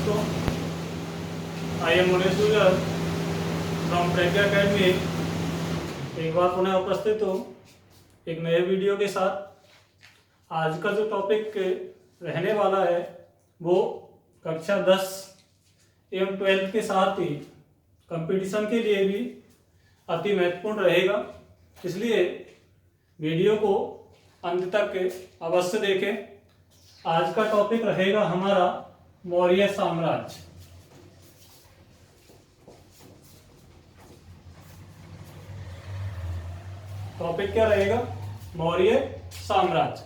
दोस्तों, I am Munish गुजर from Pragya academy. एक बार पुनः उपस्थित हूँ एक नए वीडियो के साथ। आज का जो टॉपिक रहने वाला है वो कक्षा 10 एवं 12 के साथ ही कंपटीशन के लिए भी अति महत्वपूर्ण रहेगा, इसलिए वीडियो को अंत तक अवश्य देखें। आज का टॉपिक रहेगा हमारा मौर्य साम्राज्य। टॉपिक क्या रहेगा? मौर्य साम्राज्य।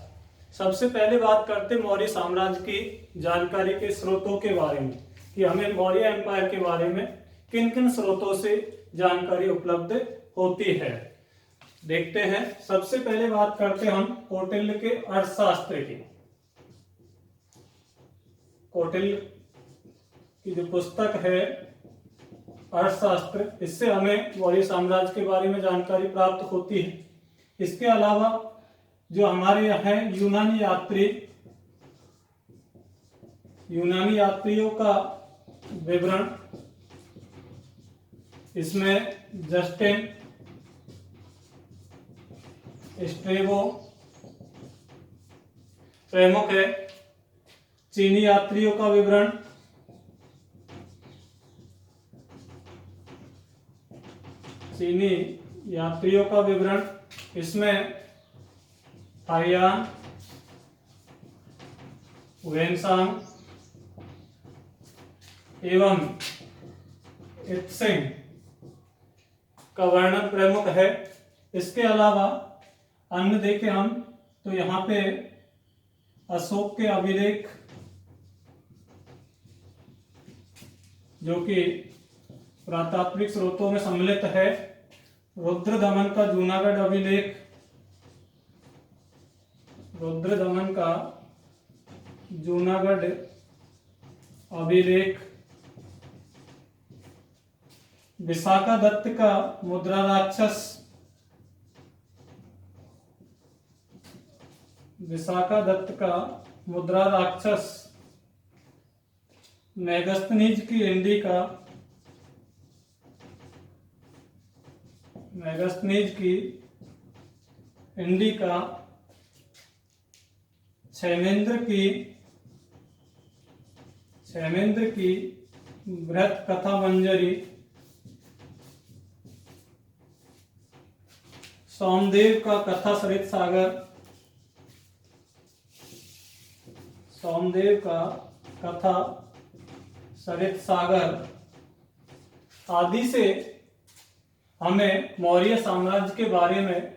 सबसे पहले बात करते मौर्य साम्राज्य की जानकारी के स्रोतों के बारे में कि हमें मौर्य एम्पायर के बारे में किन किन स्रोतों से जानकारी उपलब्ध होती है। देखते हैं। सबसे पहले बात करते हैं हम कौटिल्य के अर्थशास्त्र की। कौटिल्य की जो पुस्तक है अर्थशास्त्र, इससे हमें मौर्य साम्राज्य के बारे में जानकारी प्राप्त होती है। इसके अलावा जो हमारे यहाँ है यूनानी यात्रियों का विवरण, इसमें जस्टिन, स्ट्रेबो प्रमुख है। चीनी यात्रियों का विवरण, इसमें हाइयान, वेनसांग एवं इत्सिंग का वर्णन प्रमुख है। इसके अलावा अन्य देखें हम तो यहाँ पे अशोक के अभिलेख, जो कि पुरातात्विक स्रोतों में सम्मिलित है। रुद्रदमन का जूनागढ़ अभिलेख, विशाखा दत्त का मुद्रा राक्षस, मेगस्थनीज की इंडिका, क्षेमेंद्र की बृहत कथा मंजरी, सोमदेव का कथा सरित सागर आदि से हमें मौर्य साम्राज्य के बारे में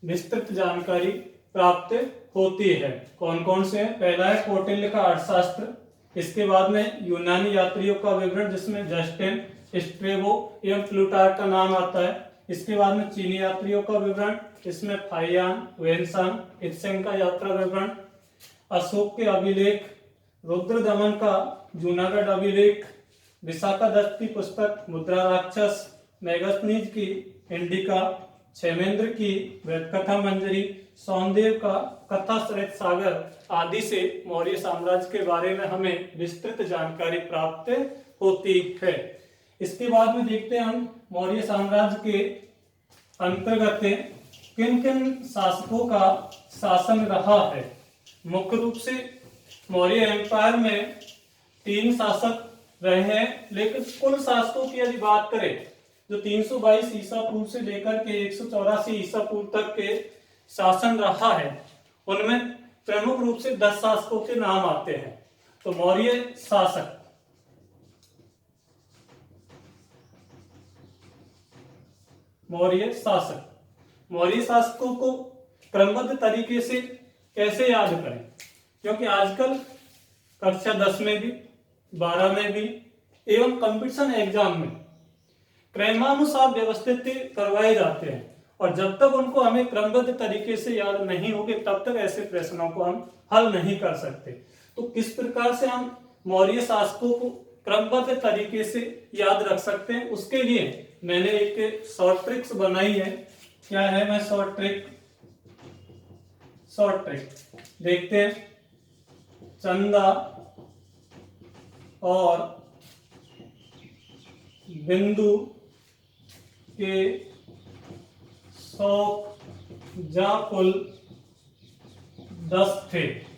विस्तृत जानकारी प्राप्त होती है। कौन कौन से हैं? पहला है कौटिल्य का अर्थशास्त्र, इसके बाद में यूनानी यात्रियों का विवरण जिसमें जस्टिन, स्ट्रेबो एवं प्लूटार्क का नाम आता है। इसके बाद में चीनी यात्रियों का विवरण, इसमें फाइयान, वेनसांग, इत्सिंग का यात्रा विवरण, अशोक के अभिलेख, रुद्रदमन का जूनागढ़ अभिलेख, विशाखा दत्त की पुस्तक मुद्रा राक्षस, मेगस्थनीज की इंडिका, क्षेमेंद्र की कथा मंजरी, सोमदेव का कथा सरित सागर आदि से मौर्य साम्राज्य के बारे में हमें विस्तृत जानकारी प्राप्त होती है। इसके बाद में देखते हैं हम मौर्य साम्राज्य के अंतर्गत किन किन शासकों का शासन रहा है। मुख्य रूप से मौर्य एम्पायर में 3 शासक रहे हैं, लेकिन कुल शासकों की यदि बात करें जो 322 ईसा पूर्व से लेकर के 184 ईसा पूर्व तक के शासन रहा है, उनमें प्रमुख रूप से 10 शासकों के नाम आते हैं। तो मौर्य शासकों को क्रमबद्ध तरीके से कैसे याद करें, क्योंकि आजकल कक्षा 10 में भी, 12 में भी एवं कंपटीशन एग्जाम में क्रमानुसार व्यवस्थित करवाए जाते हैं, और जब तक उनको हमें क्रमबद्ध तरीके से याद नहीं होंगे तब तक ऐसे प्रश्नों को हम हल नहीं कर सकते। तो किस प्रकार से हम मौर्य शासकों को क्रमबद्ध तरीके से याद रख सकते हैं, उसके लिए मैंने एक शॉर्ट ट्रिक्स बनाई है। क्या है? मैं शॉर्ट ट्रिक देखते हैं। चंदा और बिंदु के शौक जा कुल 10 थे।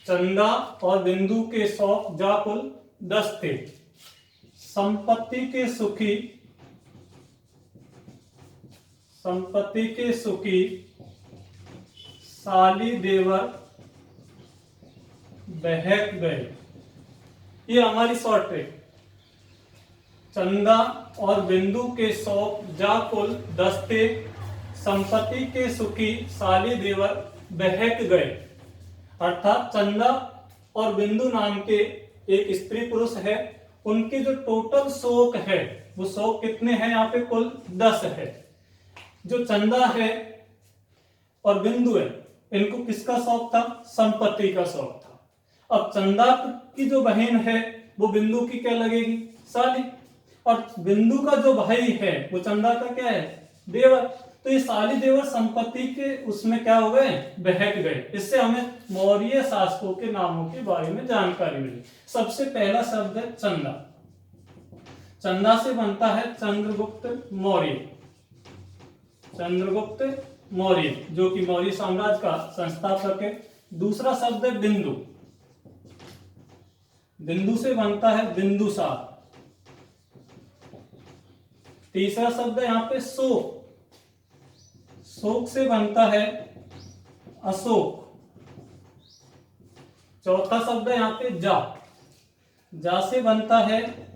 चंदा और बिंदु के शौक जा कुल 10 थे। संपत्ति के सुखी साली देवर बहक गए। ये हमारी शॉर्ट ट्रिक। चंदा और बिंदु के शौक जा कुल 10 थे। संपत्ति के सुखी साली देवर बहक गए। अर्थात चंदा और बिंदु नाम के एक स्त्री पुरुष है, उनके जो टोटल शौक है वो शौक कितने हैं यहाँ पे? कुल 10 है। जो चंदा है और बिंदु है, इनको किसका शौक था? संपत्ति का शौक था। अब चंदा की जो बहन है वो बिंदु की क्या लगेगी? साली। और बिंदु का जो भाई है वो चंदा का क्या है? देवर। तो ये साली देवर संपत्ति के उसमें क्या हो गए? बहक गए। इससे हमें मौर्य शासकों के नामों के बारे में जानकारी मिली। सबसे पहला शब्द है चंदा। चंदा से बनता है चंद्रगुप्त मौर्य। चंद्रगुप्त मौर्य जो कि मौर्य साम्राज्य का संस्थापक है। दूसरा शब्द है बिंदु। बिंदु से बनता है बिंदुसार। तीसरा शब्द है यहाँ पे शोक। शोक से बनता है अशोक। चौथा शब्द है यहाँ पे जा। जा से बनता है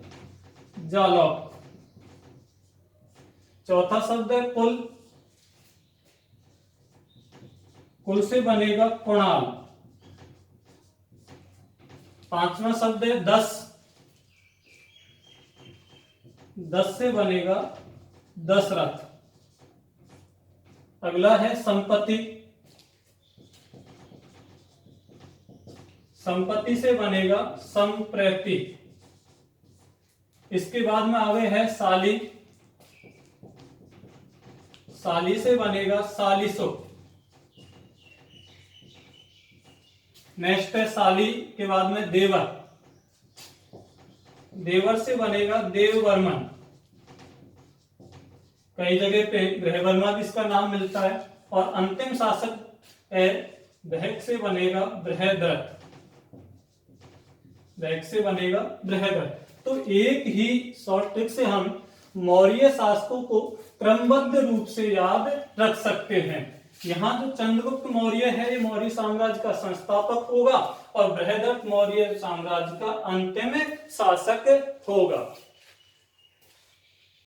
जालौक। चौथा शब्द है कुल। कुल से बनेगा कुणाल। पांचवा शब्द है 10। 10 से बनेगा दशरथ। अगला है संपत्ति। संपत्ति से बनेगा संप्रति। इसके बाद में आगे है साली। साली से बनेगा सालिसो। नेक्स्ट है साली के बाद में देवर। देवर से बनेगा देववर्मन। कई जगह पे गृहवर्मा भी इसका नाम मिलता है। और अंतिम शासक है बहक से बनेगा बृहद्रथ। बहक से बनेगा बृहद्रथ। तो एक ही शॉर्ट ट्रिक से हम मौर्य शासकों को क्रमबद्ध रूप से याद रख सकते हैं। यहाँ जो चंद्रगुप्त मौर्य है ये मौर्य साम्राज्य का संस्थापक होगा और बृहद्रथ मौर्य साम्राज्य का अंतिम शासक होगा।